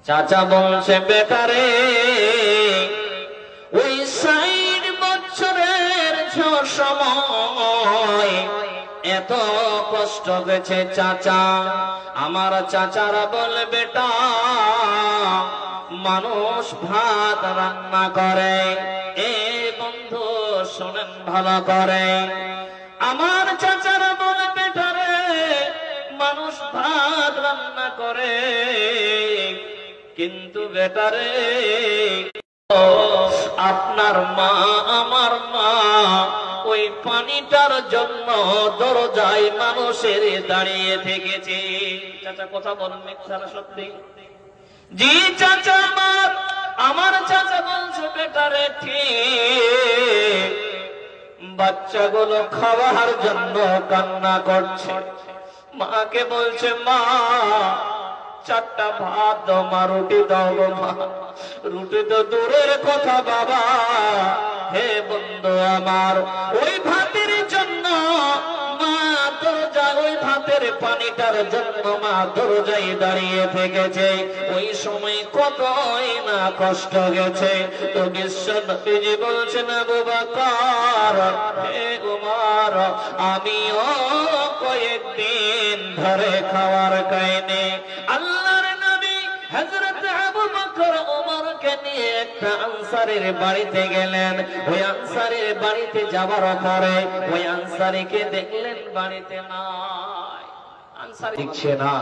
চাচা বলছে বেটারে ওই ৬০ বছরের সময় এত কষ্ট গেছে চাচা। আমার চাচারা বলে বেটা মানুষ ভাত রান্না করে, এ বন্ধু শোনেন ভালো করে, আমার চাচারা বলে বেটারে মানুষ ভাত রান্না করে, কিন্তু বেটারে আপনার মা আমার মা ওই পানিটার জন্য দরজায় মানুষের দাঁড়িয়ে থেকেছে। চাচা কথা বলেন মিথ্যা না সত্যি? জি চাচা আমার চাচা বলছে বেটারে ঠিক। বাচ্চাগুলো খাওয়ার জন্য কান্না করছে, মাকে বলছে মা ৪টা ভাত দাও মা, রুটি দাও গো মা। রুটি তো দূরের কথা বাবা, হে বন্ধু আমার ওই ভাতের জন্য মা দরজায়, ওই ভাতের পানিটার জন্য মা দরজায় দাঁড়িয়ে থেকেছে। ওই সময় কতই না কষ্ট গেছে। তো বিশ্ব নবীজি বলছেন আবু বকর হে উমর আমিও কয়েকদিন ধরে খাওয়ার খাইনি। আল্লাহর নবী হযরত আবু বকর ওমরকে নিয়ে একটা আনসারীর বাড়িতে গেলেন। ওই আনসারীর বাড়িতে যাবার পরে ওই আনসারীকে দেখলেন বাড়িতে নাই। আনসারী দিচ্ছে না,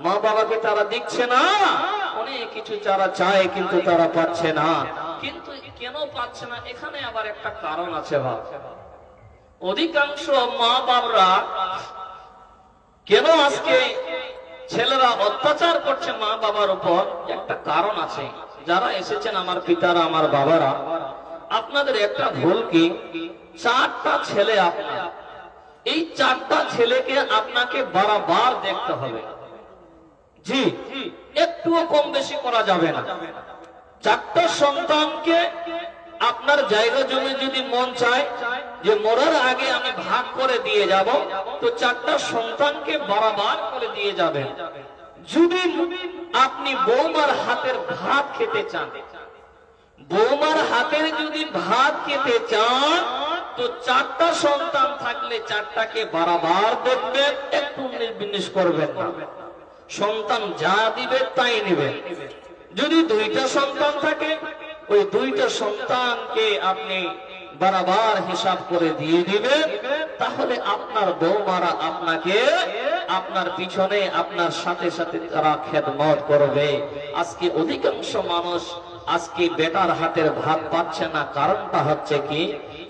মা বাবাকে তারা দিচ্ছে না, অনেক কিছু তারা চায় কিন্তু তারা পাচ্ছে না। কিন্তু কেন পাচ্ছে না? এখানে আবার একটা কারণ আছে ভাব। অধিকাংশ মা বাবারা কেন আজকে ছেলেরা অত্যাচার করছে মা বাবার উপর, একটা কারণ আছে। যারা এসেছেন আমার পিতারা আমার বাবারা, আপনাদের একটা ভুল কি, 4টা ছেলে আপনার, এই 4টা ছেলেকে আপনাকে বারবার দেখতে হবে। জি একটুও কম বেশি করা যাবে না। 4টা সন্তানকে আপনার জায়গা জমি যদি মন চায় যে মরার আগে আমি ভাগ করে দিয়ে যাব, তো 4টা সন্তানকে বারবার করে দিয়ে যাবেন। যদি আপনি বৌমার হাতের ভাত খেতে চান, বৌমার হাতের যদি ভাত খেতে চান, তো 4টা সন্তান থাকলে 4টাকে বারবার দেখবেন, একটু নির্বিন্যাস করবেন না। সন্তান যা দিবে তাই নেবেন। যদি 2টা সন্তান থাকে, ওই 2টা সন্তানকে আপনি বারবার হিসাব করে দিয়ে দিবেন, তাহলে আপনার বৌমারা আপনাকে আপনার পিছনে আপনার সাথে সাথে তারা খেদমত করবে। আজকে অধিকাংশ মানুষ আজকে বেটার হাতের ভাত পাচ্ছে না, কারণটা হচ্ছে কি,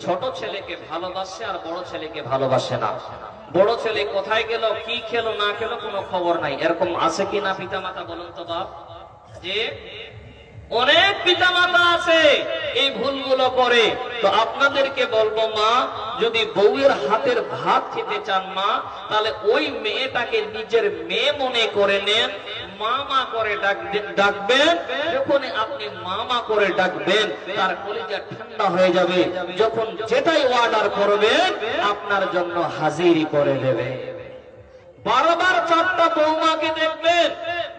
ছোট ছেলেকে ভালোবাসে আর বড় ছেলেকে ভালোবাসে না। বড় ছেলে কোথায় গেল, কি খেলো না খেলো কোনো খবর নাই। এরকম আছে কিনা পিতা মাতা বলুন তো বাপ? যে অনেক পিতামাতা আছে এই ভুলগুলো করে। তো আপনাদেরকে বলবো মা, যদি বউয়ের হাতের ভাত খেতে চান মা, তাহলে ওই মেয়েটাকে নিজের মেয়ে মনে করে নেন, মামা করে ডাকবেন। যখন আপনি মামা করে ডাকবেন তার কলিজা ঠান্ডা হয়ে যাবে। যখন যেটাই অর্ডার করবেন আপনার জন্য হাজিরি করে দেবে। বারবার 4টা বৌমাকে দেখবেন,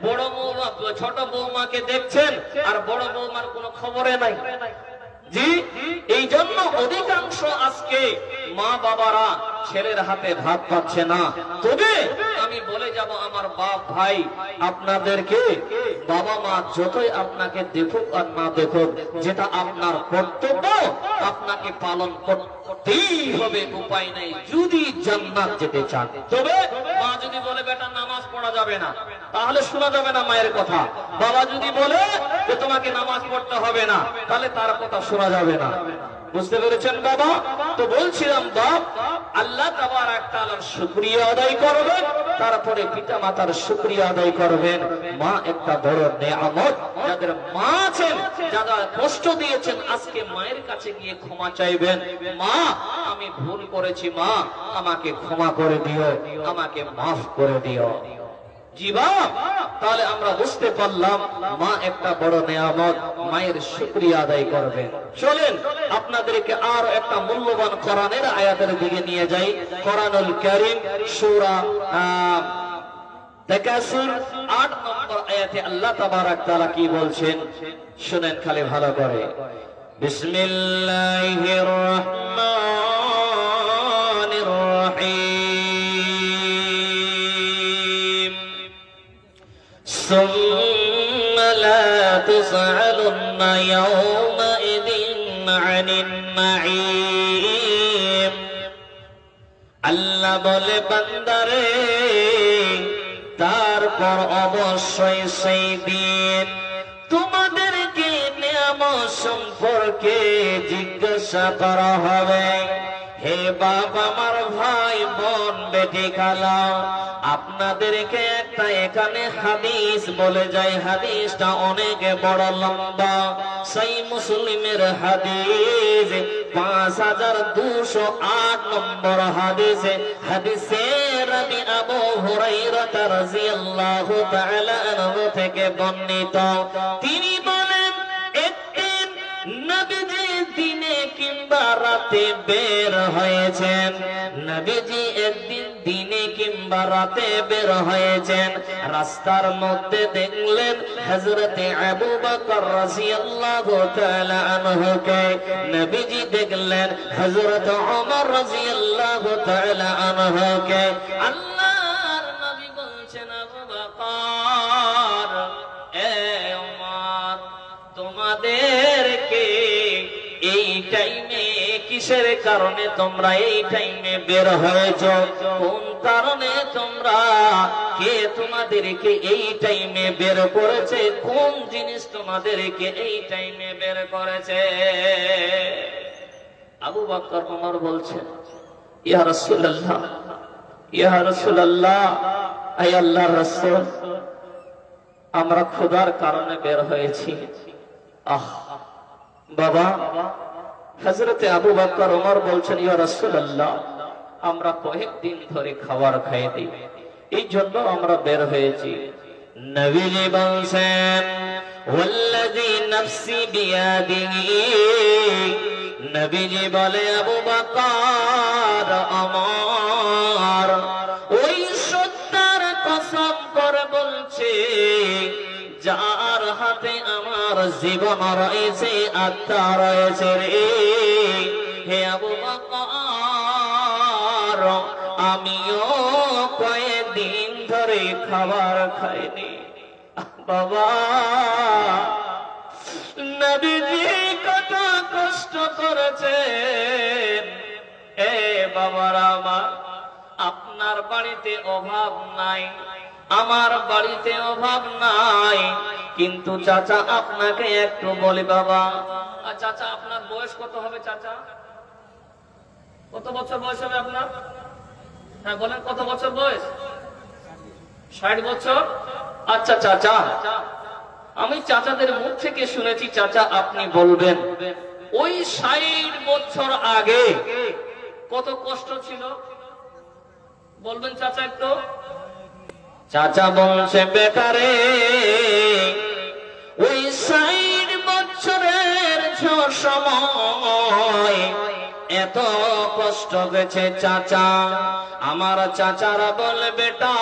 বড় বৌমা ছোট বৌমাকে দেখছেন আর বড় বৌমার কোনো খবরে নাই। জি এই জন্য অধিকাংশ আজকে মা বাবারা ছেলের হাতে ভাত পাচ্ছে না। তবে আমি বলে যাব আমার বাপ ভাই, আপনাদেরকে বাবা মা যতই আপনাকে দেখুক আর না দেখুক, যেটা আপনার কর্তব্য আপনাকে পালন করতেই হবে, উপায় নাই যদি জান্নাত যেতে চান। তবে মা যদি বলে বেটা নামাজ পড়া যাবে না, তাহলে শোনা যাবে না মায়ের কথা। বাবা যদি বলে যে তোমাকে নামাজ পড়তে হবে না, তাহলে তার কথা শোনা যাবে না। বুঝতে পেরেছেন বাবা? তো বলছিলাম বাপ, আল্লাহ তাবারক তাআলার শুকরিয়া আদায় করবেন, তারপরে পিতা মাতার শুকরিয়া আদায় করবেন। মা একটা বড় নেয়ামত। যাদের মা আছেন, যারা কষ্ট দিয়েছেন, আজকে মায়ের কাছে গিয়ে ক্ষমা চাইবেন। মা আমি ভুল করেছি, মা আমাকে ক্ষমা করে দিও, আমাকে মাফ করে দিও। জি বাপ, তাহলে আমরা বুঝতে পারলাম মা একটা বড় নেয়ামত, মায়ের শুকরিয়া আদায় করবেন। চলেন আপনাদেরকে আর একটা মূল্যবান কোরআনের আয়াতের দিকে নিয়ে যাই। কোরআনুল কারীম সূরা তাকাসুর 8 নম্বর আয়াতে আল্লাহ তাবারক তাআলা কি বলছেন শুনেন খালি ভালো করে। বিসমিল্লাহির রহমানির রহিম সুম্মা লা তুসআলুন্না ইয়াওমাইদিন আনিন নাঈম। আল্লাহ বলে বান্দারে তারপর অবশ্যই সেই দিন তোমাদেরকে নিয়ামত সম্পর্কে জিজ্ঞাসা করা হবে। হে বাবা, আমার ভাই বোন, বেটি খালা, আপনাদেরকে একটা এখানে হাদিস বলে যাই। হাদিসটা অনেক বড় লম্বা। সহিহ মুসলিমের হাদিস 5208 নম্বর হাদিসে হাদিসের আমি আবু হুরায়রা রাদিয়াল্লাহু তাআলা আনহু থেকে বর্ণিত। তিনি বলেন, একদিন নবীজি দিনে কিংবা রাতে বের হয়েছেন। নবীজি একদিন দিনে কিংবা রাতে বের হয়েছেন। রাস্তার মধ্যে দেখলেন হযরতে আবু বকর রাদিয়াল্লাহু তাআলা আনহুকে। নবীজি দেখলেন হযরত ওমর রাদিয়াল্লাহু তাআলা আনহুকে। আল্লাহর নবী বলছেন, আবু বকর, এ ওমর, তোমাদেরকে এই টাইমে কিসের কারণে তোমরা এই টাইমে বের হয়েছো? কোন কারণে তোমরা, কে তোমাদেরকে এই টাইমে বের করেছে? কোন জিনিস তোমাদেরকে এই টাইমে বের করেছে? আবু বকর ওমর বলছেন, ইয়া রাসূলুল্লাহ, ইয়া রাসূলুল্লাহ, আয় আল্লাহর রাসূল, আমরা ক্ষুধার কারণে বের হয়েছি। আহ বাবা, হযরতে আবু বকর ওমর বলছেন, ইয়া রাসূলুল্লাহ, আমরা কয়েকদিন ধরে খাবার খাইনি, এই জন্য আমরা বের হয়েছি। নবীজি বলছেন, ওয়াল্লাযী নাফসি বিয়াদিহি, নবীজি বলে, আবু বকর ওমর, ওই সত্তার কসম করে বলছে যার হাতে আমার জীবন রয়েছে, আত্মা রয়েছে রে, হে আবু বকর, আমিও কয়েকদিন ধরে খাবার খাইনি। বাবা, নবীজি কত কষ্ট করেছেন। এ বাবারা আমার, আপনার বাড়িতে অভাব নাই, আমার বাড়িতে অভাব নাই, কিন্তু চাচা আপনাকে একটু বলি বাবা। চাচা, আপনার বয়স কত হবে? চাচা, কত বছর বয়স হবে আপনার? হ্যাঁ বলেন, কত বছর বয়স? 60 বছর। আচ্ছা চাচা, আমি চাচাদের মুখ থেকে শুনেছি, চাচা আপনি বলবেন ওই 60 বছর আগে কত কষ্ট ছিল, বলবেন চাচা একটু। চাচা বলছে, বেটারে, ওই 60 বছরের সময় এত কষ্ট গেছে চাচা। আমার চাচারা বলে, বেটা,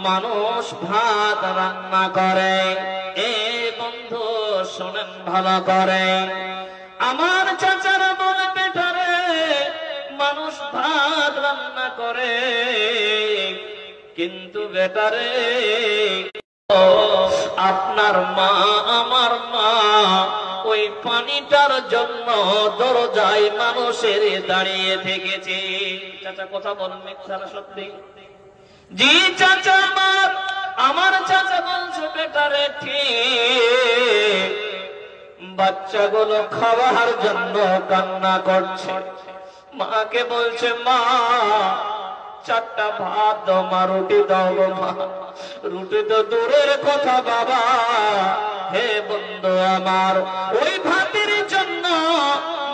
মানুষ ভাত রান্না করে, এ বন্ধু শোনেন ভালো করে, আমার চাচারা বলে, বেটারে, মানুষ ভাত রান্না করে, কিন্তু বেটারে, আপনার মা, আমার মা, ওই পানিটার জন্য দরজায় মানুষের দাঁড়িয়ে থেকেছে। চাচা কথা বলেন, মিথ্যা না সত্যি? জি চাচা, আমার চাচা বলছে, বেটারে ঠিক, বাচ্চাগুলো খাওয়ার জন্য কান্না করছে। মাকে বলছে, মা 4টা ভাত দাও, মা রুটি দাও গো মা। রুটি তো দূরের কথা বাবা, হে বন্ধু আমার, ওই ভাতের জন্য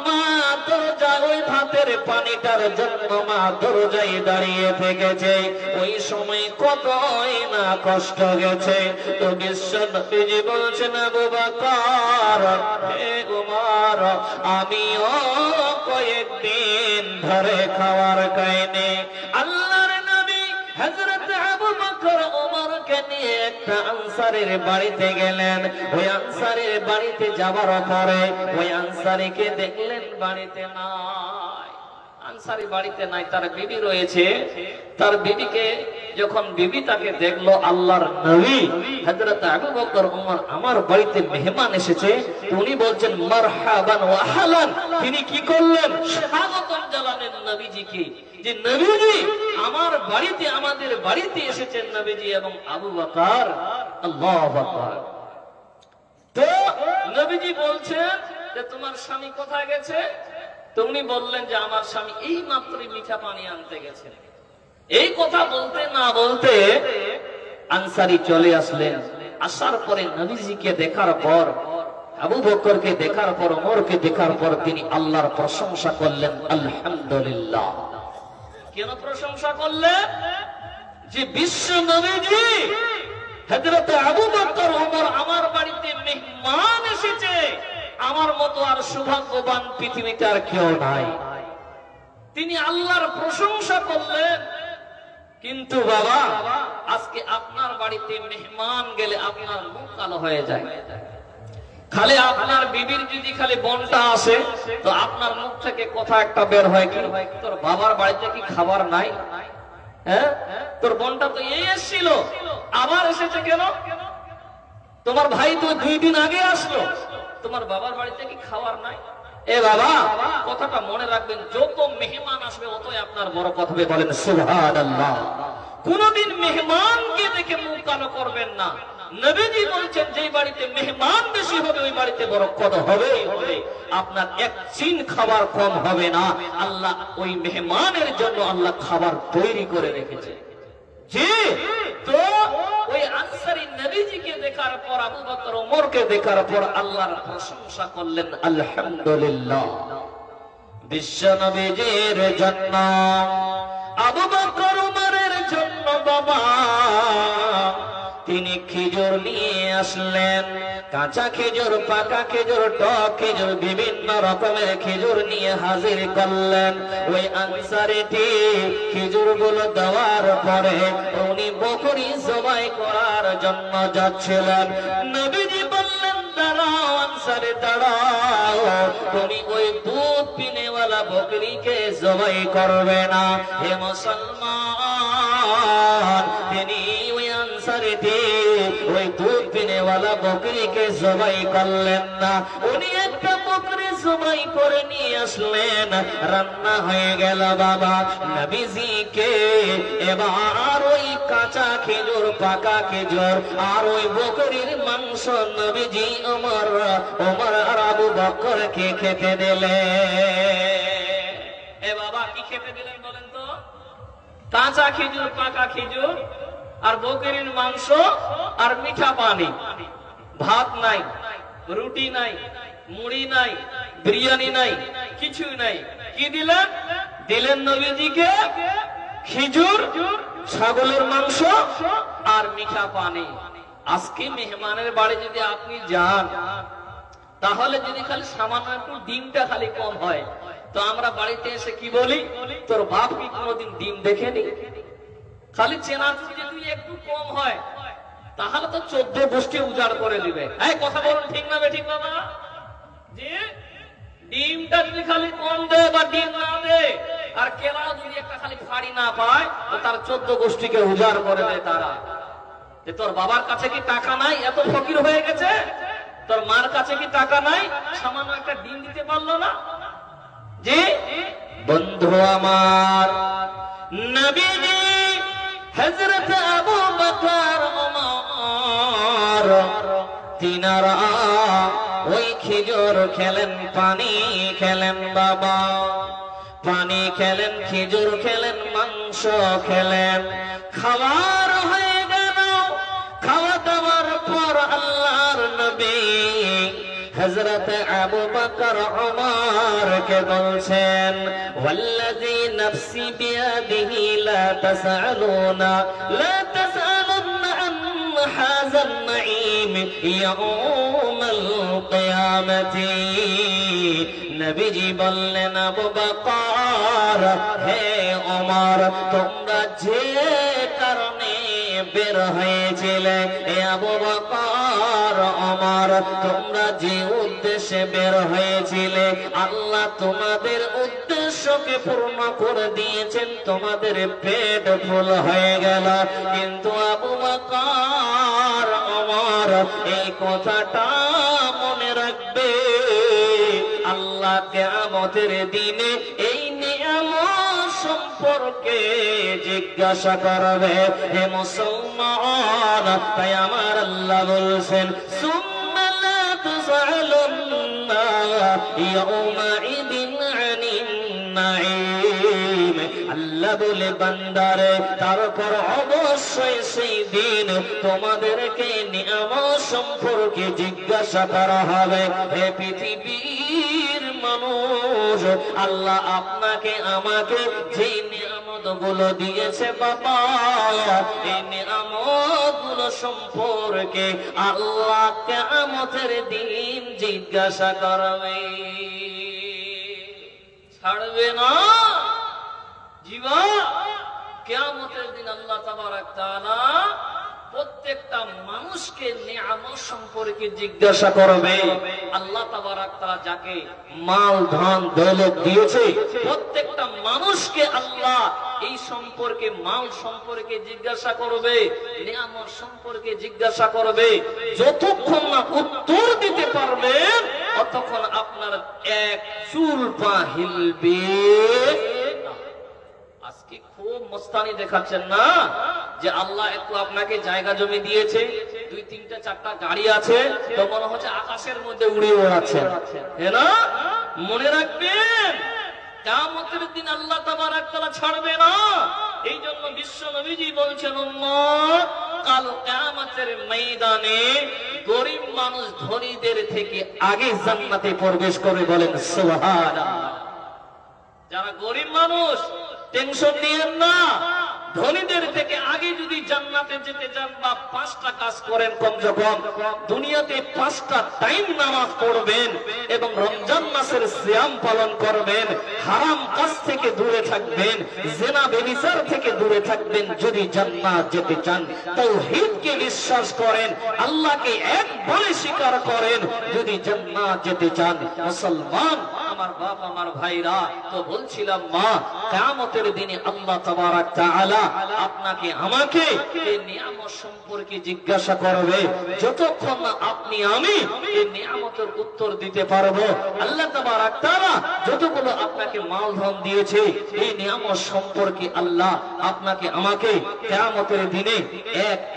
মা দরজা, ওই ভাতের পানিটার জন্য মা দরজায় দাঁড়িয়ে থেকেছে। ওই সময় কতই না কষ্ট গেছে। তো বিশ্ব নবীজি বলছেন, আবু বকর, হে ওমর, আমিও কয়েকদিন ধরে খাবার খাইনি। আল্লাহর নবী হযরত আবু একটা আনসারের বাড়িতে গেলেন। ওই আনসারের বাড়িতে যাবার পরে ওই আনসারীকে দেখলেন বাড়িতে নাই। আনসারী বাড়িতে নাই, তার বিবি রয়েছে। তার বিবিকে যখন বিবি তাকে দেখলো, আল্লাহর নবী হযরত আবু বকর ওমর আমার বাড়িতে মেহমান এসেছে, উনি বলছেন মারহাবান ওয়া আহলান। তিনি কি করলেন? স্বাগতম জানালেন নবীজিকে, যে নবীজি আমার বাড়িতে, আমাদের বাড়িতে এসেছেন নবীজি এবং আবু বকর। আল্লাহু আকবার। তো নবীজি বলছেন যে তোমার স্বামী কোথায় গেছে? তুমি বললেন যে আমার স্বামী এই মাত্রই মিঠা পানি আনতে গেছে। এই কথা বলতে না বলতে আনসারী চলে আসলেন। আসার পরে নবীজিকে দেখার পর, আবু বকরকে দেখার পর, ওমরকে দেখার পর তিনি আল্লাহর প্রশংসা করলেন, আলহামদুলিল্লাহ। কেন প্রশংসা করলেন? যে বিশ্ব নবীজি হযরত আবু বকর ওমর আমার বাড়িতে মেহমান এসেছে, আমার মতো আর সৌভাগ্যবান পৃথিবীতে আর কেউ নাই। তিনি আল্লাহর প্রশংসা করলেন। কিন্তু বাবা, আজকে আপনার বাড়িতে মেহমান গেলে আপনার মুখ কালো হয়ে যায়। খালি আপনার বিবির যদি খালি বোনটা আসে তো আপনার মুখ থেকে কথা একটা বের হয়, কি তোর বাবার বাড়িতে কি খাবার নাই? হ্যাঁ, তোর বোনটা তো এই এসেছিল, আবার এসেছে কেন? তোমার ভাই তো 2 দিন আগে আসলো, তোমার বাবার বাড়িতে কি খাবার নাই? এ বাবা, কথাটা মনে রাখবেন, যত মেহমান আসবে অতই আপনার বরকত হবে। বলেন সুবহানাল্লাহ। কোনদিন মেহমানকে দেখে মুখ কালো করবেন না। নবীজি বলছেন যে বাড়িতে মেহমান বেশি হবে ওই বাড়িতে বরকত হবেই হবে। আপনার এক চিন খাবার কম হবে না। আল্লাহ ওই মেহমানের জন্য আল্লাহ খাবার তৈরি করে রেখেছে। জি, তো ওই আনসারী নবীজিকে দেখার পর, আবু বকর ওমরকে দেখার পর আল্লাহর প্রশংসা করলেন, আলহামদুলিল্লাহ। বিশ্ব নবীজির জন্য, আবু বকর ওমরের জন্য বাবা তিনি খেজুর নিয়ে আসলেন। কাঁচা খেজুর, পাকা খেজুর, টক খেজুর, বিভিন্ন রকমের খেজুর নিয়ে হাজির করলেন। ওই আনসারীটি খেজুর গুলো দেওয়ার পরে উনি বকরি জবাই করার জন্য যাচ্ছিলেন। নবীজি বললেন, দাঁড়াও আনসারী দাঁড়াও, তুমি ওই দুধ পিনেওয়ালা বকরিকে জবাই করবে না। হে মুসলমান, তিনি ওই আনসারীটি ওই দুধ পিনেওয়ালা বকরিকে জবাই করলেন না। উনি একটা বকরি জবাই করে নিয়ে আসলেন, রান্না হয়ে গেল বাবা। নবীজিকে এবার ওই কাঁচা খেজুর, পাকা খেজুর আর ওই বকরির মাংস নবীজি ওমর আর আবু বকরকে খেতে দিলেন। এ বাবা, কি খেতে দিলেন বলেন তো? কাঁচা খেজুর, পাকা খেজুর আর বকরির মাংস আর মিঠা পানি। ভাত নাই, রুটি নাই, মুড়ি নাই, বিরিয়ানি নাই, কিছুই নাই। কি দিলেন? দিলেন নবীজিকে খেজুর, ছাগলের মাংস আর মিঠা পানি। আজকে মেহমানের বাড়ি যদি আপনি যান, তাহলে যদি খালি সামান্য একটু ডিমটা খালি কম হয়, তো আমরা বাড়িতে এসে কি বলি? তোর বাপ কি কোনোদিন ডিম দেখেনি? খালি চেনা যদি একটু কম হয় তাহলে তো 14 গোষ্ঠী উজাড় করে দিবে। এই কথা বলুন, ঠিক না বেঠিক বাবা? যে ডিমটা যদি খালি কম দেয় বা ডিম না দেয়, আর কেরাও যদি একটা খালি ফাড়ি না পায়, তো তার 14 গোষ্ঠীকে উজাড় করে দেয় তারা। যে তোর বাবার কাছে কি টাকা নাই, এত ফকির হয়ে গেছে? তোর মার কাছে কি টাকা নাই, সামান্য একটা ডিম দিতে পারলো না? জি বন্ধু আমার, নবীজি হযরত আবু বকর ওমর তিনারা ওই খেজুর খেলেন, পানি খেলেন বাবা, পানি খেলেন, খেজুর খেলেন, মাংস খেলেন। খাবার হয়ে গেল। খাওয়া দাওয়ার পর আল্লাহর নবী হযরত আবু বকর ওমর কে বলছেন, ওয়াল্লাযী নাফসি বিয়াদিহি লা তাসআলুনা আন হাযাল নাঈম ইয়াউমাল কিয়ামতি। নবীজি বললেন, আবু বকর, হে ওমর, তোমরা যে কারণে বের হয়েছিলে, এ আবু বকর ওমর, তোমরা যে উদ্দেশ্যে বের হয়েছিলে আল্লাহ তোমাদের উদ্দেশ্যকে পূর্ণ করে দিয়েছেন, তোমাদের পেট ফুল হয়ে গেল। কিন্তু আবু বকর ওমর এই কথাটা মনে রাখবে, আল্লাহ কিয়ামতের দিনে এই নিয়ামত সম্পর্কে জিজ্ঞাসা করবে। হে মুসলমান, তাই আমার আল্লাহ বলছেন সুম্মা লা তুসআলুন্না ইয়াউমাইদিন আনিন নাঈম। আল্লাহ বলে বান্দারে, তারপর অবশ্যই সেই দিন তোমাদেরকে নিয়ামত সম্পর্কে জিজ্ঞাসা করা হবে। হে পৃথিবীর মানুষ, আল্লাহ আপনাকে আমাকে যে নিয়ামত গুলো দিয়েছে বাবা, এই নিয়ামত গুলো সম্পর্কে আল্লাহ কিয়ামতের দিন জিজ্ঞাসা করবে। ছাড়বে না জীবা, কিয়ামতের দিন আল্লাহ তাবারক তাআলা প্রত্যেকটা মানুষকে নিয়ামত সম্পর্কে জিজ্ঞাসা করবে। আল্লাহ তাবারক তাআলা যাকে মাল ধন দৌলত দিয়েছে প্রত্যেকটা মানুষকে আল্লাহ এই সম্পর্কে, মাল সম্পর্কে জিজ্ঞাসা করবে, নিয়ামত সম্পর্কে জিজ্ঞাসা করবে। যতক্ষণ না উত্তর দিতে পারবেন ততক্ষণ আপনার এক চুল পা হিলবে। আজকে খুব মস্তানি দেখাচ্ছেন না যে আল্লাহ একটু আপনাকে জায়গা জমি দিয়েছে, 2, 3, 4টা গাড়ি আছে, তো মনে হচ্ছে আকাশের মধ্যে উড়ে বেড়াচ্ছে, তাই না? মনে রাখবেন কিয়ামতের দিন আল্লাহ তাবারক তাআলা ছাড়বে না। এই জন্য বিশ্ব নবীজি বলছেন, উম্মত, কাল কিয়ামতের ময়দানে গরীব মানুষ ধনীদের থেকে আগে জান্নাতে প্রবেশ করে, বলেন সুবহানাল্লাহ। যারা গরীব মানুষ টেনশন নিয়েন না, ধনীদের থেকে আগে যদি জান্নাতে যেতে চান বা 5টা কাজ করেন, কমসে কম দুনিয়াতে 5টা টাইম নামাজ পড়বেন এবং রমজান মাসের সিয়াম পালন করবেন, হারাম কাজ থেকে দূরে থাকবেন, জিনা ব্যভিচার থেকে দূরে থাকবেন। যদি জান্নাত যেতে চান তাওহীদকে বিশ্বাস করেন, আল্লাহকে এক বলে স্বীকার করেন। যদি জান্নাত যেতে চান মুসলমান আমার বাপ আমার ভাইরা, তো বলছিলাম মা, কিয়ামতের দিনে আল্লাহ তাবারক তাআলা আপনাকে আমাকে এই নিয়ামত সম্পর্কে জিজ্ঞাসা করবে। যতক্ষণ না আপনি আমি এই নিয়ামতের উত্তর দিতে পারবো, আল্লাহ তাবারক তাআলা যতগুলো আপনাকে মাল ধন দিয়েছে এই নিয়ামত সম্পর্কে আল্লাহ আপনাকে আমাকে কিয়ামতের দিনে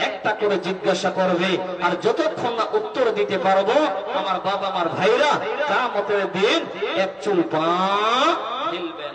একটা করে জিজ্ঞাসা করবে। আর যতক্ষণ না উত্তর দিতে পারবো আমার বাবা আমার ভাইরা, কিয়ামতের দিন এক চুল পা হিলবে